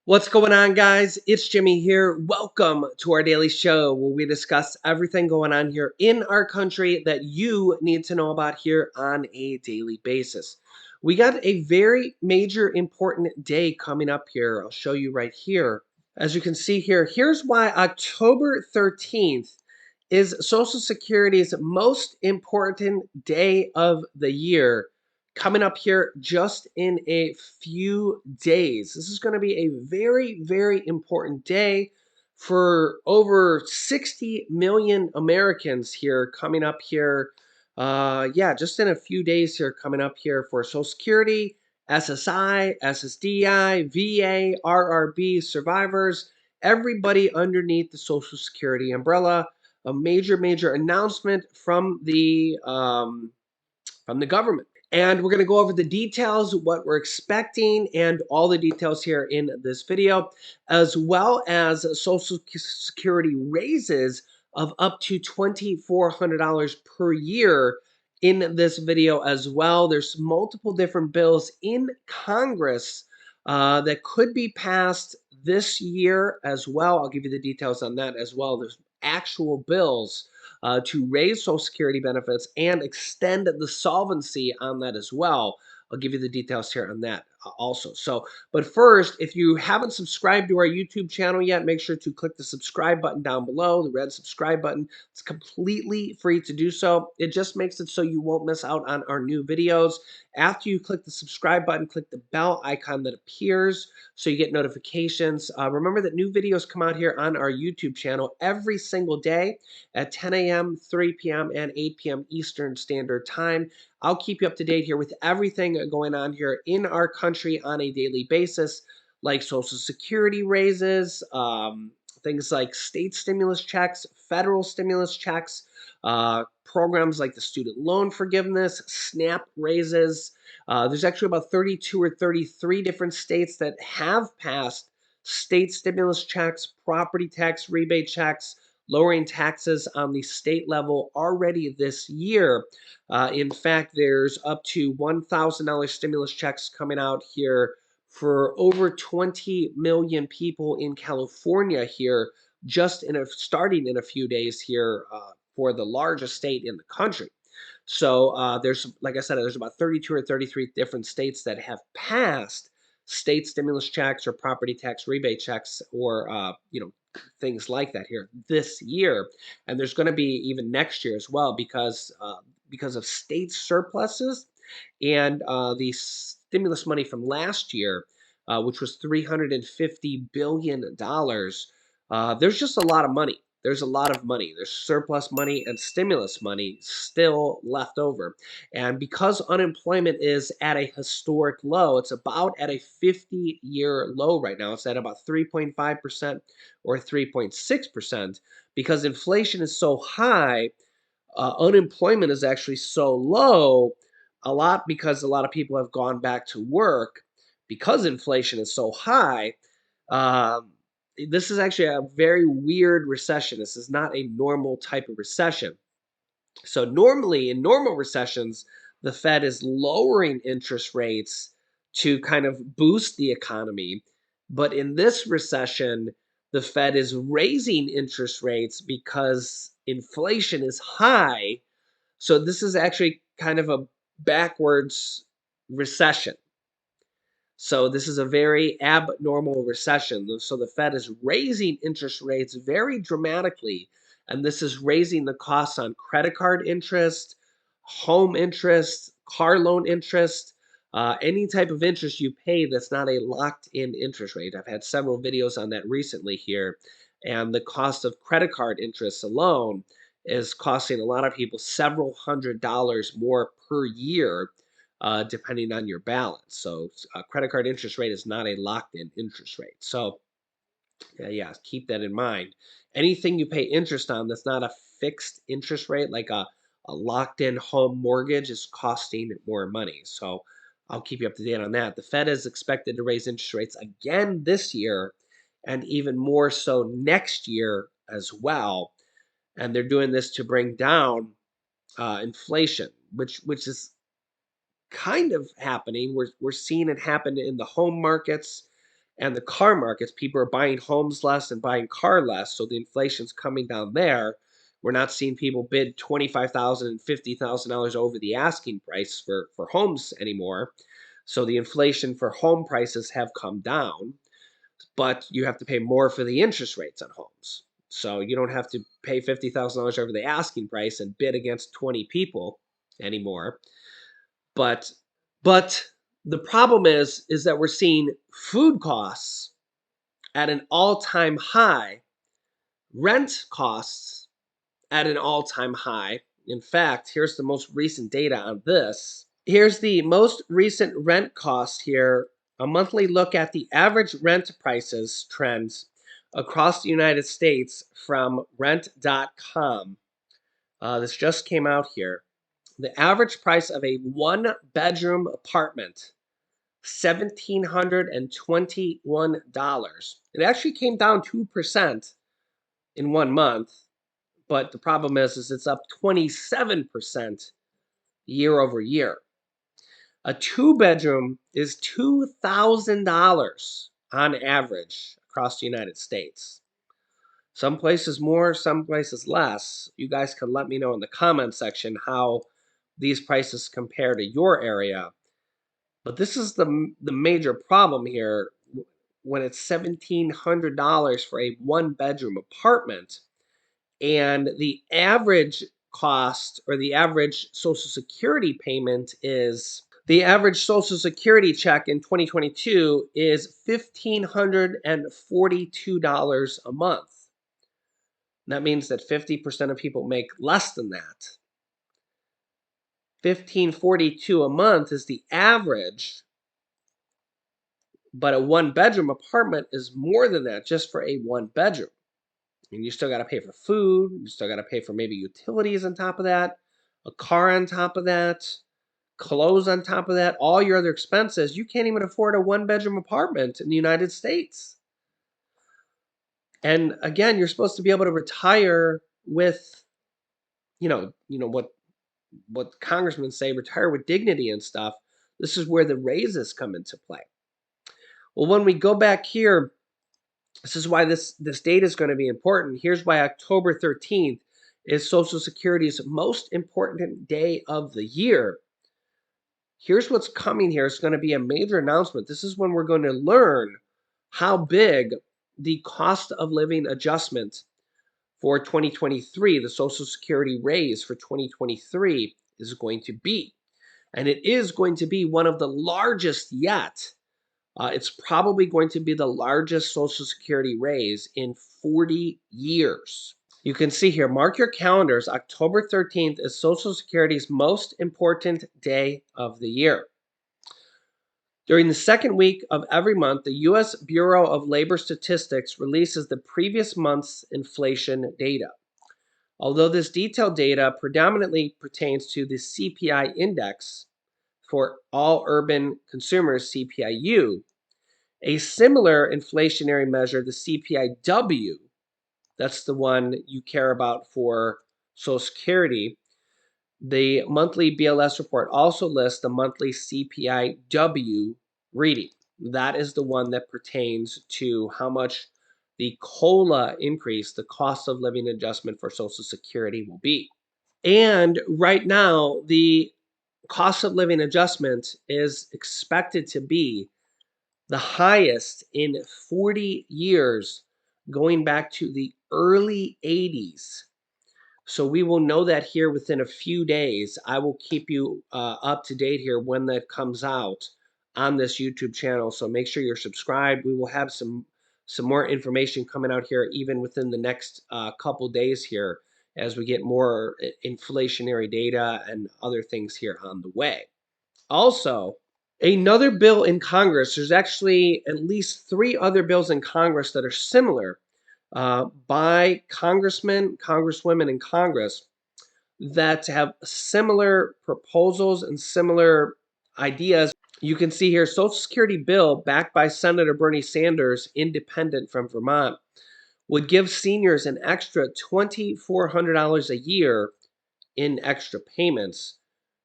What's going on, guys? It's Jimmy here. Welcome to our daily show where we discuss everything going on here in our country that you need to know about here on a daily basis. We got a very major important day coming up here. I'll show you right here. As you can see here, here's why October 13th is Social Security's most important day of the year. Coming up here just in a few days. This is going to be a very, very important day for over 60 million Americans here coming up here. Yeah, just in a few days here coming up here for Social Security, SSI, SSDI, VA, RRB, survivors, everybody underneath the Social Security umbrella. A major, major announcement from the government. And we're going to go over the details, what we're expecting, and all the details here in this video, as well as Social Security raises of up to $2,400 per year in this video as well. There's multiple different bills in Congress that could be passed this year as well. I'll give you the details on that as well. There's actual bills to raise Social Security benefits and extend the solvency on that as well. I'll give you the details here on that also. But first, if you haven't subscribed to our YouTube channel yet, make sure to click the subscribe button down below, the red subscribe button. It's completely free to do so. It just makes it so you won't miss out on our new videos. After you click the subscribe button, click the bell icon that appears so you get notifications. Remember that new videos come out here on our YouTube channel every single day at 10 a.m., 3 p.m., and 8 p.m. Eastern Standard Time. I'll keep you up to date here with everything going on here in our country on a daily basis, like Social Security raises, things like state stimulus checks, federal stimulus checks, programs like the student loan forgiveness, SNAP raises. There's actually about 32 or 33 different states that have passed state stimulus checks, property tax rebate checks, lowering taxes on the state level already this year. In fact, there's up to $1,000 stimulus checks coming out here for over 20 million people in California here, just starting in a few days here for the largest state in the country. So there's, like I said, there's about 32 or 33 different states that have passed state stimulus checks or property tax rebate checks or things like that here this year, and there's going to be even next year as well because of state surpluses and the stimulus money from last year, which was $350 billion. There's just a lot of money. There's a lot of money. There's surplus money and stimulus money still left over. And because unemployment is at a historic low, it's about at a 50-year low right now. It's at about 3.5% or 3.6%. Because inflation is so high, unemployment is actually so low, because a lot of people have gone back to work because inflation is so high. Um, this is actually a very weird recession. This is not a normal type of recession. So normally in normal recessions, the Fed is lowering interest rates to kind of boost the economy. But in this recession, the Fed is raising interest rates because inflation is high. So this is actually kind of a backwards recession. So this is a very abnormal recession. So the Fed is raising interest rates very dramatically, and this is raising the costs on credit card interest, home interest, car loan interest, any type of interest you pay that's not a locked-in interest rate. I've had several videos on that recently here, and the cost of credit card interest alone is costing a lot of people several $100s more per year depending on your balance. So a credit card interest rate is not a locked-in interest rate. So yeah, keep that in mind. Anything you pay interest on that's not a fixed interest rate, like a locked-in home mortgage, is costing more money. So I'll keep you up to date on that. The Fed is expected to raise interest rates again this year and even more so next year as well. And they're doing this to bring down inflation, which is kind of happening. We're seeing it happen in the home markets, and the car markets. People are buying homes less and buying car less, so the inflation's coming down there. We're not seeing people bid $25,000 and $50,000 over the asking price for homes anymore. So the inflation for home prices have come down, but you have to pay more for the interest rates on homes. So you don't have to pay $50,000 over the asking price and bid against 20 people anymore. But but the problem is that we're seeing food costs at an all-time high, rent costs at an all-time high. In fact, here's the most recent data on this. Here's the most recent rent cost here, a monthly look at the average rent prices trends across the United States from rent.com. This just came out here. The average price of a one-bedroom apartment, $1,721. It actually came down 2% in 1 month, but the problem is it's up 27% year over year. A two-bedroom is $2,000 on average across the United States. Some places more, some places less. You guys can let me know in the comment section how these prices compare to your area. But this is the major problem here when it's $1,700 for a one-bedroom apartment, and the average cost or the average Social Security payment is the average Social Security check in 2022 is $1,542 a month. That means that 50% of people make less than that. $1,542 a month is the average, but a one-bedroom apartment is more than that just for a one-bedroom. And you still got to pay for food. You still got to pay for maybe utilities on top of that, a car on top of that, clothes on top of that, all your other expenses. You can't even afford a one-bedroom apartment in the United States. And again, you're supposed to be able to retire with, what congressmen say, retire with dignity and stuff. This is where the raises come into play. Well, when we go back here, this is why this date is going to be important. Here's why October 13th is Social Security's most important day of the year. Here's what's coming here. It's going to be a major announcement. This is when we're going to learn how big the cost of living adjustment for 2023, the Social Security raise for 2023, is going to be. And it is going to be one of the largest yet. It's probably going to be the largest Social Security raise in 40 years. You can see here, mark your calendars, October 13th is Social Security's most important day of the year. During the second week of every month, the U.S. Bureau of Labor Statistics releases the previous month's inflation data. Although this detailed data predominantly pertains to the CPI index for all urban consumers, CPIU, a similar inflationary measure, the CPIW, that's the one you care about for Social Security. The monthly BLS report also lists the monthly CPIW reading. That is the one that pertains to how much the COLA increase, the cost of living adjustment for Social Security, will be. And right now, the cost of living adjustment is expected to be the highest in 40 years, going back to the early 80s. So we will know that here within a few days. I will keep you up to date here when that comes out on this YouTube channel. So make sure you're subscribed. We will have some more information coming out here even within the next couple days here as we get more inflationary data and other things here on the way. Also, another bill in Congress, there's actually at least 3 other bills in Congress that are similar by congressmen, congresswomen in Congress that have similar proposals and similar ideas. You can see here, Social Security bill backed by Senator Bernie Sanders, independent from Vermont, would give seniors an extra $2,400 a year in extra payments,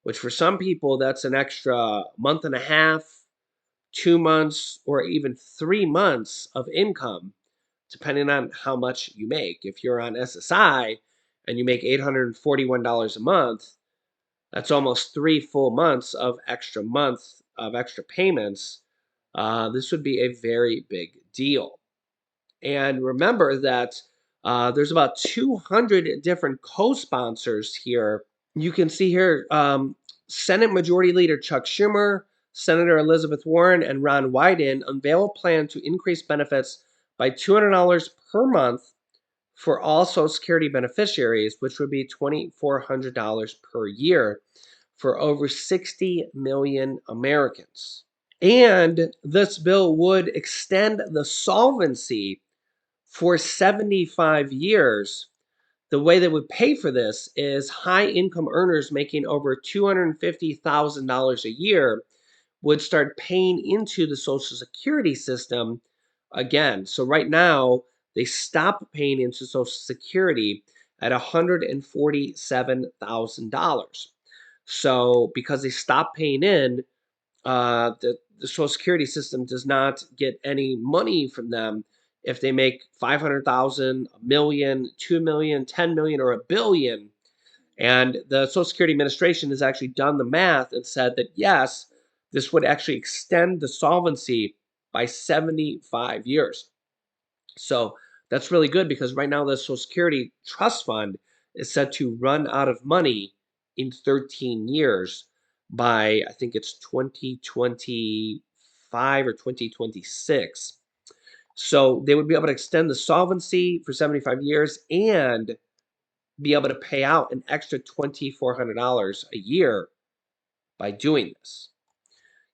which for some people, that's an extra month and a half, 2 months or even 3 months of income, depending on how much you make. If you're on SSI and you make $841 a month, that's almost 3 full months of extra payments. This would be a very big deal. And remember that there's about 200 different co-sponsors here. You can see here Senate Majority Leader Chuck Schumer, Senator Elizabeth Warren, and Ron Wyden unveil a plan to increase benefits by $200 per month for all Social Security beneficiaries, which would be $2,400 per year for over 60 million Americans. And this bill would extend the solvency for 75 years. The way they would pay for this is high income earners making over $250,000 a year would start paying into the Social Security system again. So right now, they stop paying into Social Security at $147,000. So because they stop paying in, the Social Security system does not get any money from them if they make 500,000, a million, 2 million, 10 million, or a billion. And the Social Security Administration has actually done the math and said that yes, this would actually extend the solvency by 75 years. So that's really good because right now the Social Security Trust Fund is set to run out of money in 13 years by, I think it's 2025 or 2026. So they would be able to extend the solvency for 75 years and be able to pay out an extra $2,400 a year by doing this.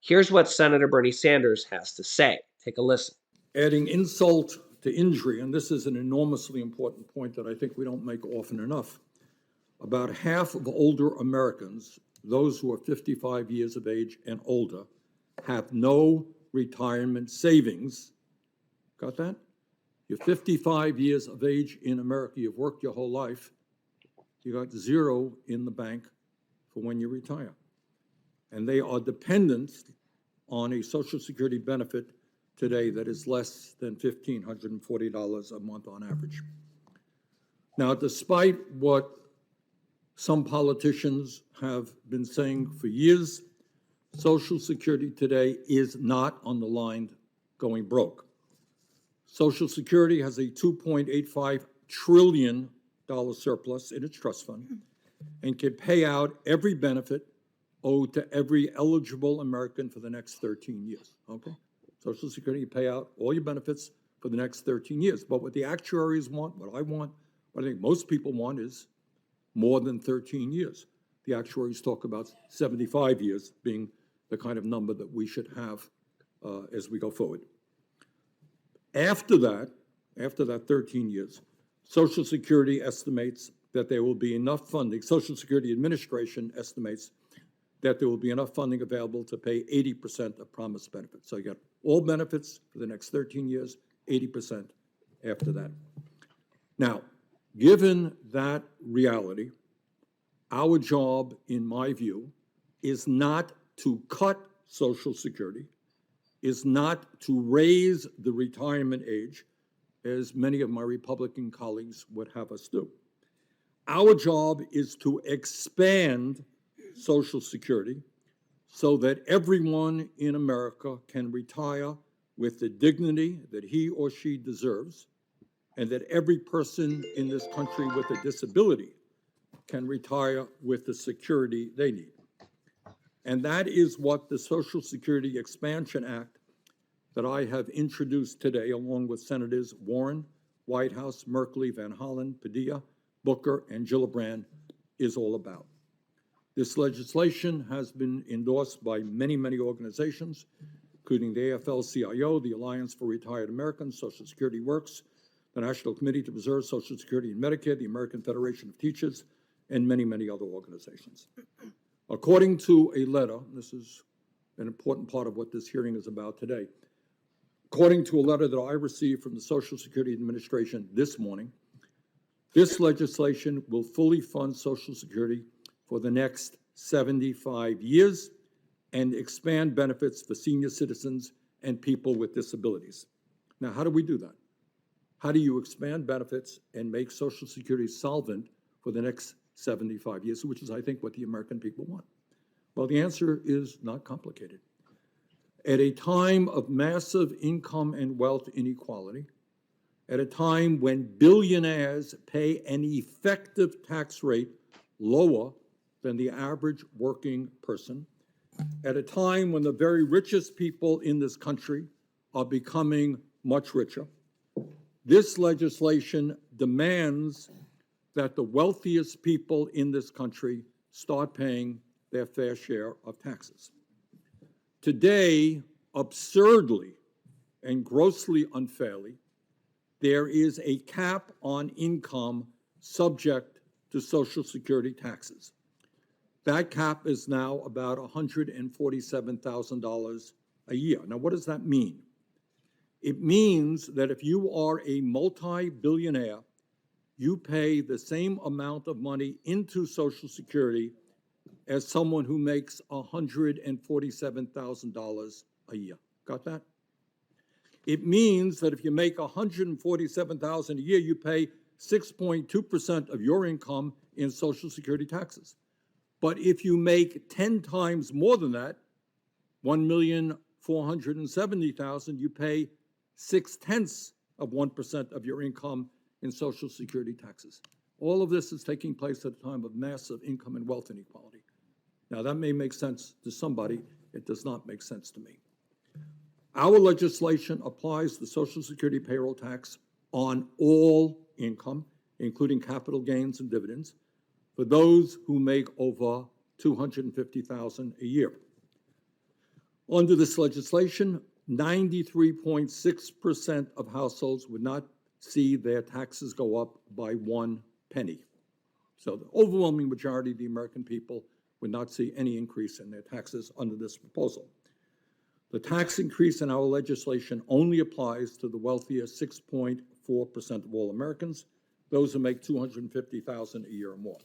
Here's what Senator Bernie Sanders has to say. Take a listen. Adding insult to injury, and this is an enormously important point that I think we don't make often enough. About half of older Americans, those who are 55 years of age and older, have no retirement savings. Got that? You're 55 years of age in America, you've worked your whole life, you got zero in the bank for when you retire. And they are dependent on a Social Security benefit today that is less than $1,540 a month on average. Now, despite what some politicians have been saying for years, Social Security today is not on the line going broke. Social Security has a $2.85 trillion surplus in its trust fund and can pay out every benefit owed to every eligible American for the next 13 years, okay? Social Security, you pay out all your benefits for the next 13 years. But what the actuaries want, what I want, what I think most people want is more than 13 years. The actuaries talk about 75 years being the kind of number that we should have as we go forward. After that 13 years, Social Security estimates that there will be enough funding, Social Security Administration estimates that there will be enough funding available to pay 80% of promised benefits. So you got all benefits for the next 13 years, 80% after that. Now, given that reality, our job, in my view, is not to cut Social Security, is not to raise the retirement age, as many of my Republican colleagues would have us do. Our job is to expand Social Security so that everyone in America can retire with the dignity that he or she deserves, and that every person in this country with a disability can retire with the security they need. And that is what the Social Security Expansion Act that I have introduced today, along with Senators Warren, Whitehouse, Merkley, Van Hollen, Padilla, Booker, and Gillibrand, is all about. This legislation has been endorsed by many, many organizations, including the AFL-CIO, the Alliance for Retired Americans, Social Security Works, the National Committee to Preserve Social Security and Medicare, the American Federation of Teachers, and many, many other organizations. According to a letter, this is an important part of what this hearing is about today, according to a letter that I received from the Social Security Administration this morning, this legislation will fully fund Social Security for the next 75 years and expand benefits for senior citizens and people with disabilities. Now, how do we do that? How do you expand benefits and make Social Security solvent for the next 75 years, which is, I think, what the American people want? Well, the answer is not complicated. At a time of massive income and wealth inequality, at a time when billionaires pay an effective tax rate lower than the average working person, at a time when the very richest people in this country are becoming much richer, this legislation demands that the wealthiest people in this country start paying their fair share of taxes. Today, absurdly and grossly unfairly, there is a cap on income subject to Social Security taxes. That cap is now about $147,000 a year. Now, what does that mean? It means that if you are a multi-billionaire, you pay the same amount of money into Social Security as someone who makes $147,000 a year. Got that? It means that if you make $147,000 a year, you pay 6.2% of your income in Social Security taxes. But if you make 10 times more than that, $1,470,000, you pay 0.6% of your income in Social Security taxes. All of this is taking place at a time of massive income and wealth inequality. Now, that may make sense to somebody. It does not make sense to me. Our legislation applies the Social Security payroll tax on all income, including capital gains and dividends, for those who make over $250,000 a year. Under this legislation, 93.6% of households would not see their taxes go up by 1 penny. So the overwhelming majority of the American people would not see any increase in their taxes under this proposal. The tax increase in our legislation only applies to the wealthiest 6.4% of all Americans, those who make $250,000 a year or more.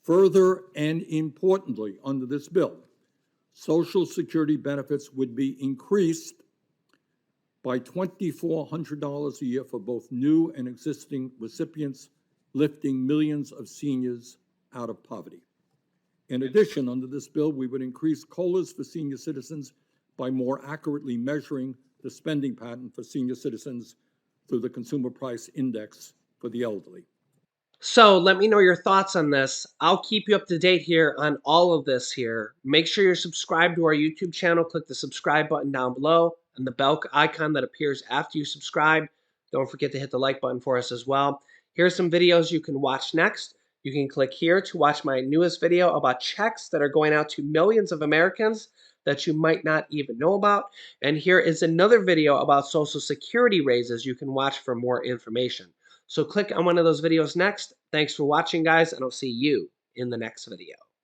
Further and importantly, under this bill, Social Security benefits would be increased by $2,400 a year for both new and existing recipients, lifting millions of seniors out of poverty. In addition, under this bill, we would increase COLAs for senior citizens by more accurately measuring the spending pattern for senior citizens through the Consumer Price Index for the elderly. So let me know your thoughts on this. I'll keep you up to date here on all of this here. Make sure you're subscribed to our YouTube channel. Click the subscribe button down below and the bell icon that appears after you subscribe. Don't forget to hit the like button for us as well. Here's some videos you can watch next. You can click here to watch my newest video about checks that are going out to millions of Americans that you might not even know about. And here is another video about Social Security raises you can watch for more information. So click on one of those videos next. Thanks for watching, guys, and I'll see you in the next video.